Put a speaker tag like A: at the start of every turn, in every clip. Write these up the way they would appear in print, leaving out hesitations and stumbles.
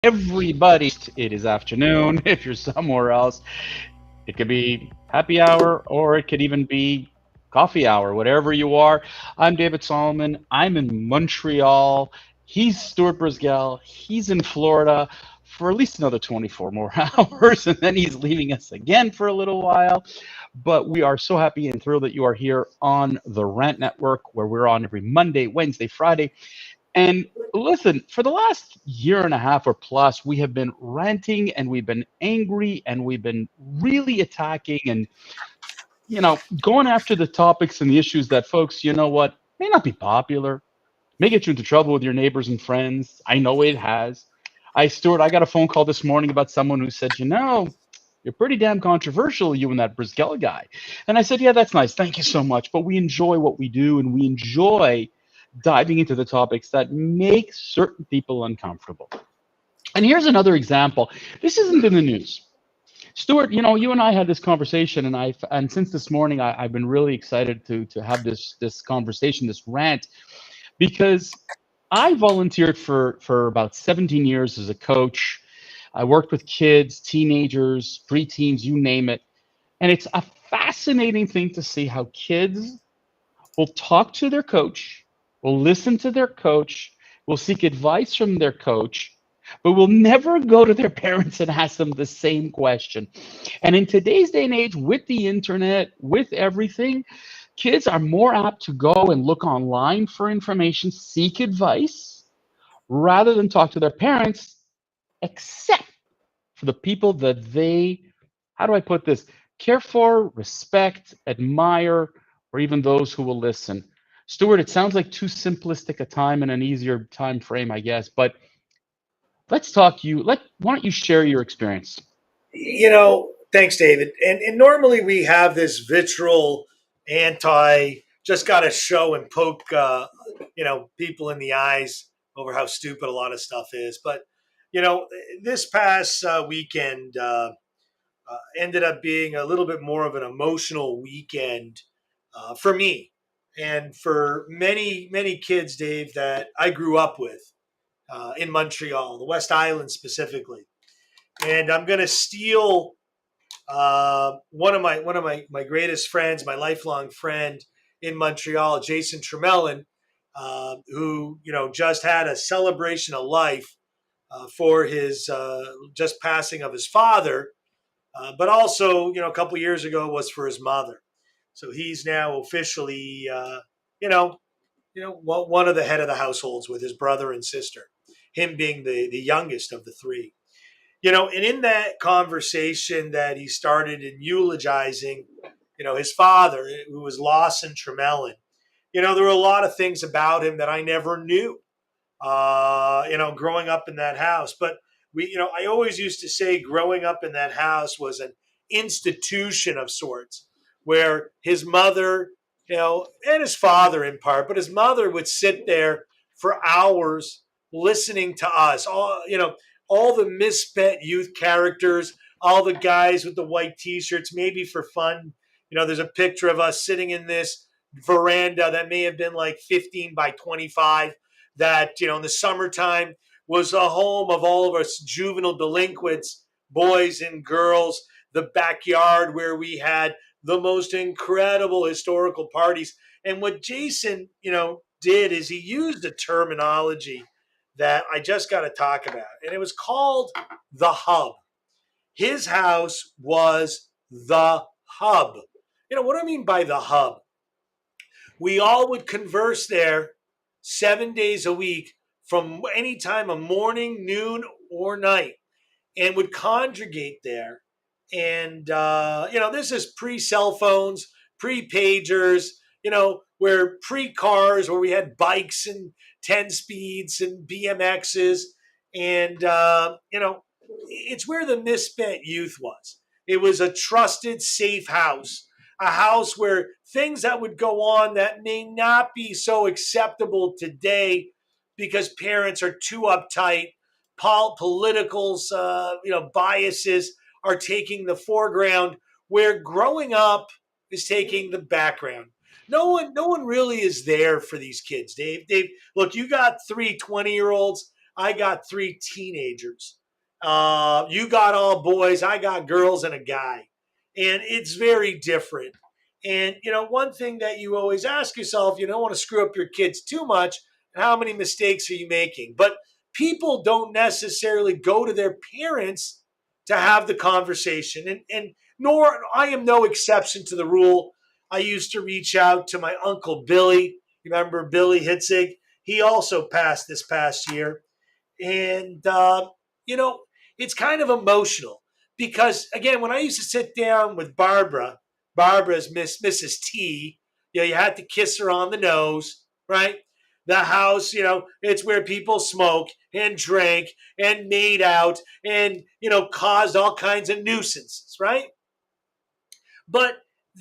A: Everybody, it is afternoon. If you're somewhere else, it could be happy hour or it could even be coffee hour, whatever you are. I'm David Solomon. I'm in Montreal. He's Stuart Brisgel. He's in Florida for at least another 24 more hours, and then he's leaving us again for a little while. But we are so happy and thrilled that you are here on the Rant Network, where we're on every Monday, Wednesday, Friday, and listen, for the last year and a half or plus, we have been ranting and we've been angry and we've been really attacking and, going after the topics and the issues that folks, may not be popular, may get you into trouble with your neighbors and friends. I know it has. Stuart, I got a phone call this morning about someone who said, you're pretty damn controversial, you and that Brisgel guy. And I said, yeah, that's nice. Thank you so much. But we enjoy what we do and we enjoy diving into the topics that make certain people uncomfortable. And here's another example. This isn't in the news. Stuart, you and I had this conversation, and since this morning, I've been really excited to have this conversation, this rant, because I volunteered for about 17 years as a coach. I worked with kids, teenagers, preteens, you name it. And it's a fascinating thing to see how kids will talk to their coach, will listen to their coach, will seek advice from their coach, but will never go to their parents and ask them the same question. And in today's day and age, with the internet, with everything, kids are more apt to go and look online for information, seek advice, rather than talk to their parents, except for the people that they, how do I put this, care for, respect, admire, or even those who will listen. Stuart, it sounds like too simplistic a time and an easier time frame, I guess, but let's talk why don't you share your experience?
B: Thanks, David. And normally we have this vitriol anti, just got to show and poke, people in the eyes over how stupid a lot of stuff is. But, you know, this past weekend ended up being a little bit more of an emotional weekend for me and for many, many kids, Dave, that I grew up with in Montreal, the West Island specifically. And I'm going to steal one of my greatest friends, my lifelong friend in Montreal, Jason Tremelin, who just had a celebration of life for his just passing of his father, but also a couple years ago was for his mother. So he's now officially you know one of the head of the households with his brother and sister, him being the youngest of the three. And in that conversation that he started in eulogizing, his father, who was Lawson Tremelin, there were a lot of things about him that I never knew, growing up in that house. But I always used to say growing up in that house was an institution of sorts where his mother, and his father in part, but his mother would sit there for hours listening to us, all the misspent youth characters, all the guys with the white t-shirts, maybe for fun. There's a picture of us sitting in this veranda that may have been like 15 by 25 that, in the summertime was a home of all of us juvenile delinquents, boys and girls, the backyard where we had the most incredible historical parties. And what Jason, did is he used a terminology that I just got to talk about. And it was called the hub. His house was the hub. What do I mean by the hub? We all would converse there 7 days a week from any time of morning, noon, or night, and would congregate there. And, this is pre cell phones, pre pagers, where pre cars, where we had bikes and 10 speeds and BMXs. And, it's where the misspent youth was. It was a trusted, safe house, a house where things that would go on that may not be so acceptable today because parents are too uptight, politicals, biases are taking the foreground, where growing up is taking the background. No one really is there for these kids, Dave. Look, you got 3 20-year-olds. I got three teenagers. You got all boys, I got girls and a guy. And it's very different. And, one thing that you always ask yourself, you don't want to screw up your kids too much. How many mistakes are you making? But people don't necessarily go to their parents to have the conversation. And nor, I am no exception to the rule. I used to reach out to my uncle Billy. You remember Billy Hitzig? He also passed this past year. And, you know, it's kind of emotional because, again, when I used to sit down with Barbara's Mrs. T, you had to kiss her on the nose, right? The house, it's where people smoke and drank and made out and, caused all kinds of nuisances, right? But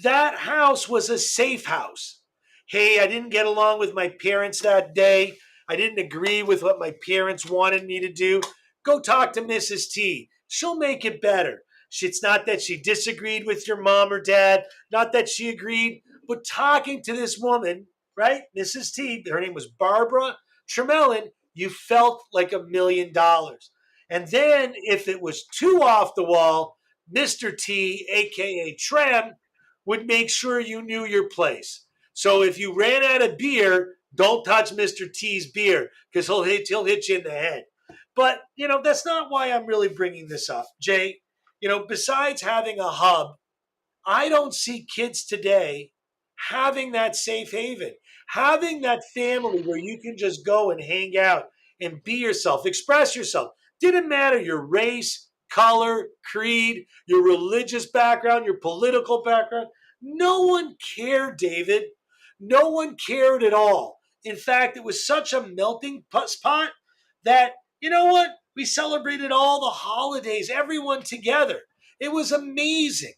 B: that house was a safe house. Hey, I didn't get along with my parents that day. I didn't agree with what my parents wanted me to do. Go talk to Mrs. T. She'll make it better. It's not that she disagreed with your mom or dad, not that she agreed, but talking to this woman, right? Mrs. T, her name was Barbara Tremelin, you felt like $1 million. And then if it was too off the wall, Mr. T, aka Trem, would make sure you knew your place. So if you ran out of beer, don't touch Mr. T's beer because he'll hit you in the head. But that's not why I'm really bringing this up, Jay. Besides having a hub, I don't see kids today having that safe haven, having that family where you can just go and hang out and be yourself, express yourself. Didn't matter your race, color, creed, your religious background, your political background. No one cared, David. No one cared at all. In fact, it was such a melting pot that, you know what? We celebrated all the holidays, everyone together. It was amazing.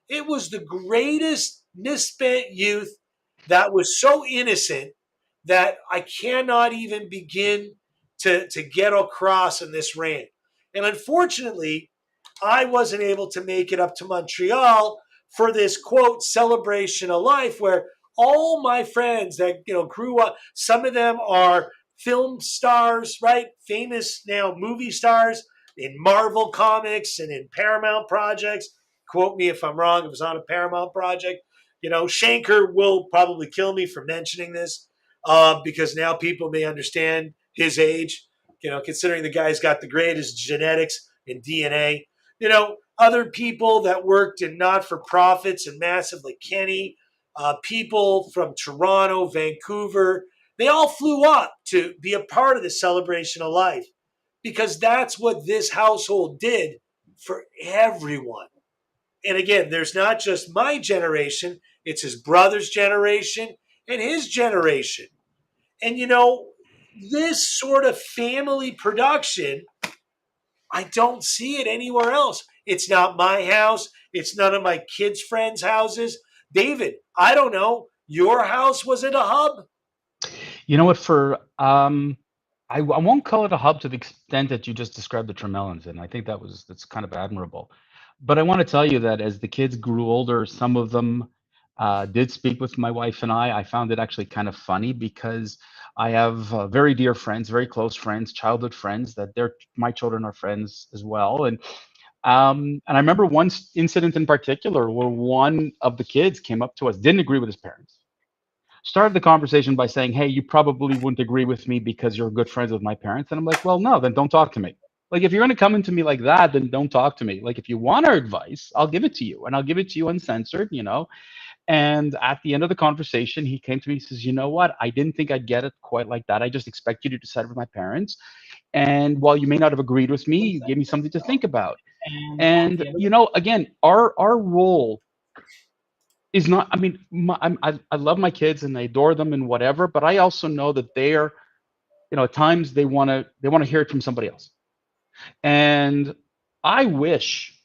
B: It was the greatest misspent youth that was so innocent that I cannot even begin to get across in this rant. And unfortunately, I wasn't able to make it up to Montreal for this quote celebration of life where all my friends that grew up, some of them are film stars, right? Famous now movie stars in Marvel comics and in Paramount projects. Quote me if I'm wrong. It was on a Paramount project. Shanker will probably kill me for mentioning this because now people may understand his age. Considering the guy's got the greatest genetics and DNA. Other people that worked in not for profits and massive like Kenny, people from Toronto, Vancouver, they all flew up to be a part of the celebration of life because that's what this household did for everyone. And again, there's not just my generation, it's his brother's generation and his generation. And this sort of family production, I don't see it anywhere else. It's not my house, it's none of my kids' friends' houses. David, I don't know. Your house, was it a hub?
A: You know what? I won't call it a hub to the extent that you just described the Tremellans, and I think that's kind of admirable. But I want to tell you that as the kids grew older, some of them did speak with my wife and I. I found it actually kind of funny because I have very dear friends, very close friends, childhood friends that my children are friends as well, and I remember one incident in particular where one of the kids came up to us, didn't agree with his parents, started the conversation by saying, "Hey, you probably wouldn't agree with me because you're good friends with my parents." And I'm like, "Well, no, then don't talk to me. Like, if you're going to come into me like that, then don't talk to me. Like, if you want our advice, I'll give it to you, and I'll give it to you uncensored." And at the end of the conversation, he came to me and says, "You know what? I didn't think I'd get it quite like that. I just expect you to decide with my parents. And while you may not have agreed with me, you gave me something to think about." And again, our role is not. I mean, I love my kids and I adore them and whatever, but I also know that they're, at times they want to hear it from somebody else. And I wish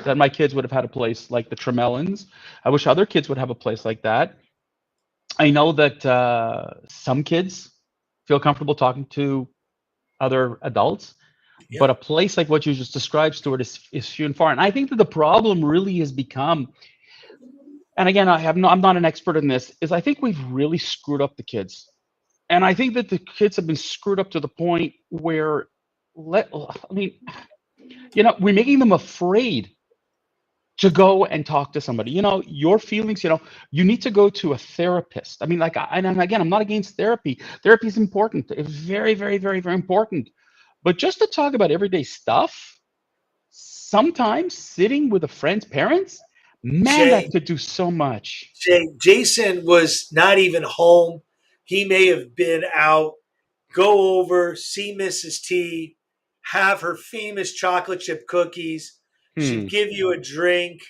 A: that my kids would have had a place like the Tremellans. I wish other kids would have a place like that. I know that some kids feel comfortable talking to other adults, but
B: Yep.
A: a place like what you just described, Stuart, is few and far. And I think that the problem really has become, and again, I'm not an expert in this, is I think we've really screwed up the kids. And I think that the kids have been screwed up to the point where I mean, we're making them afraid to go and talk to somebody. Your feelings, you need to go to a therapist. I mean, like, and again, I'm not against therapy. Therapy is important. It's very, very, very, very important. But just to talk about everyday stuff, sometimes sitting with a friend's parents, man,
B: Jay,
A: that could do so much.
B: Jason was not even home. He may have been out. Go over, see Mrs. T, have her famous chocolate chip cookies. She'd
A: Hmm.
B: give you a drink.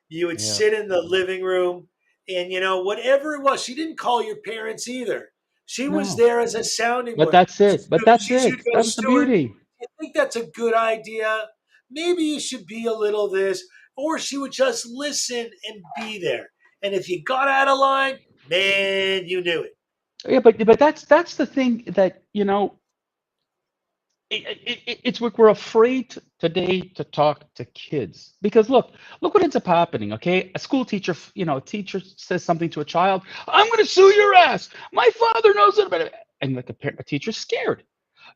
B: You would
A: Yeah.
B: sit in the living room, and whatever it was, she didn't call your parents either. She was
A: No.
B: there as a sounding
A: But
B: board.
A: that's it. But that's
B: She'd
A: it.
B: go,
A: That's the
B: Stuart,
A: beauty.
B: I think that's a good idea. Maybe you should be a little this. Or she would just listen and be there. And if you got out of line, man, you knew it.
A: Yeah, but that's the thing that it's what we're afraid today to talk to kids, because look what ends up happening. Okay, a school teacher, a teacher says something to a child. I'm going to sue your ass. My father knows it about it. And like a teacher's scared.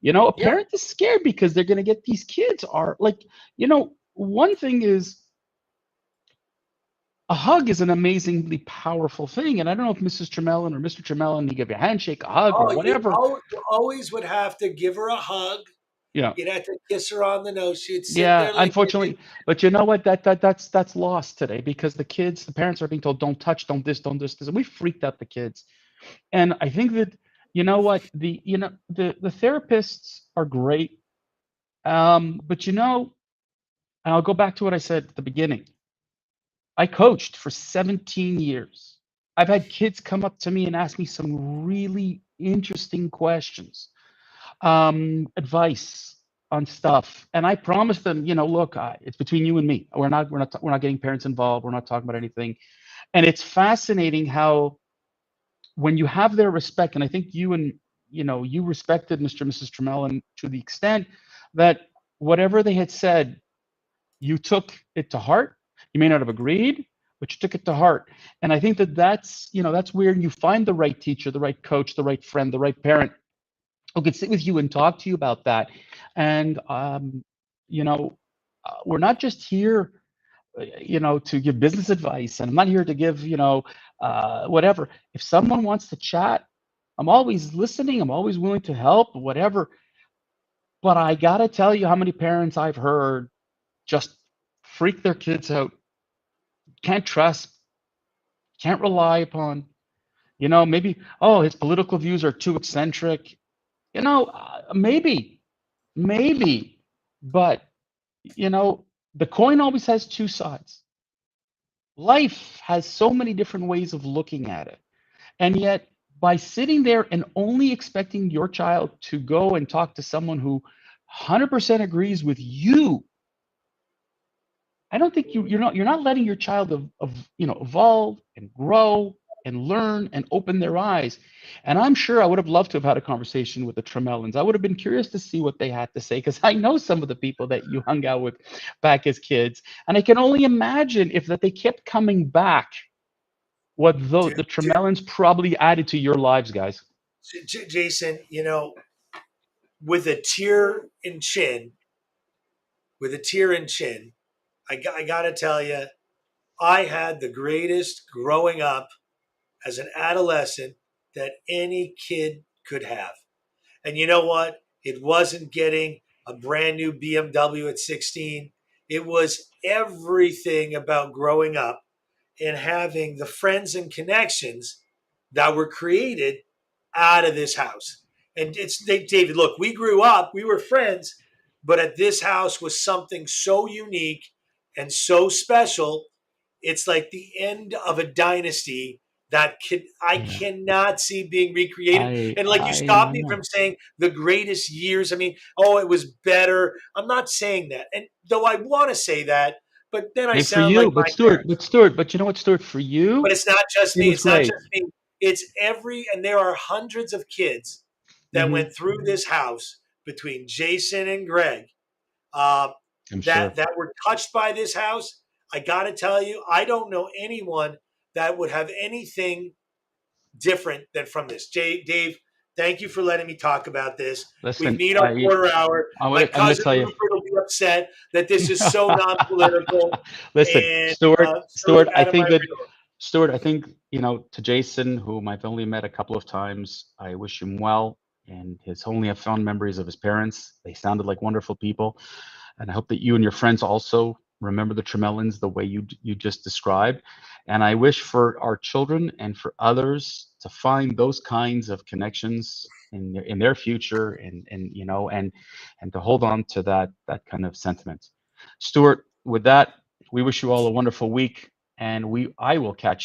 A: A
B: Yeah.
A: parent is scared because they're going to get these kids are like, one thing is a hug is an amazingly powerful thing. And I don't know if Mrs. Tremellin or Mr. Tremellin, you give you a handshake, a hug, or
B: Oh,
A: whatever.
B: you always would have to give her a hug.
A: Yeah.
B: You'd have to kiss her on the nose. She'd sit
A: Yeah,
B: there like you did.
A: unfortunately, but you know what? That's lost today because the parents are being told, don't touch, don't this, and we freaked out the kids. And I think that what the therapists are great, but and I'll go back to what I said at the beginning. I coached for 17 years. I've had kids come up to me and ask me some really interesting questions, advice on stuff, and I promised them, look, it's between you and me. We're not getting parents involved. We're not talking about anything. And it's fascinating how when you have their respect, and I think you respected Mr. and Mrs. Tremellin to the extent that whatever they had said, you took it to heart. You may not have agreed, but you took it to heart. And I think that that's where you find the right teacher, the right coach, the right friend, the right parent who could sit with you and talk to you about that. And you know, we're not just here, to give business advice, and I'm not here to give, whatever. If someone wants to chat, I'm always listening. I'm always willing to help, whatever. But I gotta tell you how many parents I've heard just freak their kids out, can't trust, can't rely upon. Maybe, oh, his political views are too eccentric. Maybe, but you know, the coin always has two sides. Life has so many different ways of looking at it. And yet, by sitting there and only expecting your child to go and talk to someone who 100% agrees with you, I don't think you're not letting your child evolve and grow and learn and open their eyes. And I'm sure I would have loved to have had a conversation with the Tremellans. I would have been curious to see what they had to say because I know some of the people that you hung out with back as kids, and I can only imagine if that they kept coming back, what the Tremellans probably added to your lives, guys.
B: Jason, with a tear in chin, with a tear in chin, I got to tell you, I had the greatest growing up as an adolescent that any kid could have. And you know what? It wasn't getting a brand new BMW at 16. It was everything about growing up and having the friends and connections that were created out of this house. And it's David, look, we grew up, we were friends, but at this house was something so unique and so special. It's like the end of a dynasty that I
A: Yeah,
B: cannot see being recreated.
A: I
B: And like you
A: I
B: stopped me
A: know.
B: from saying the greatest years. I mean, oh, it was better. I'm not saying that. And though I want to say that, but then I
A: Hey, for
B: sound like
A: you,
B: my parents.
A: but you know what, Stuart? For
B: But
A: you,
B: it's not just
A: it
B: me.
A: was
B: It's not
A: great.
B: just me. It's and there are hundreds of kids that
A: Hmm.
B: went through this house between Jason and Greg uh,
A: I'm
B: that
A: sure.
B: were touched by this house. I got to tell you, I don't know anyone that would have anything different than from this. Dave, Thank you for letting me talk about this. We've
A: Listen,
B: need our quarter hour. My
A: I'm going to
B: cousin
A: tell you.
B: Rupert will be upset that this is so non-political.
A: Listen,
B: And
A: Stuart,
B: so with that in my
A: Stuart, I think, to Jason, whom I've only met a couple of times, I wish him well, and his only have fond memories of his parents. They sounded like wonderful people. And I hope that you and your friends also remember the Tremellans the way you just described. And I wish for our children and for others to find those kinds of connections in their future, and to hold on to that kind of sentiment. Stuart, with that, we wish you all a wonderful week, and I will catch you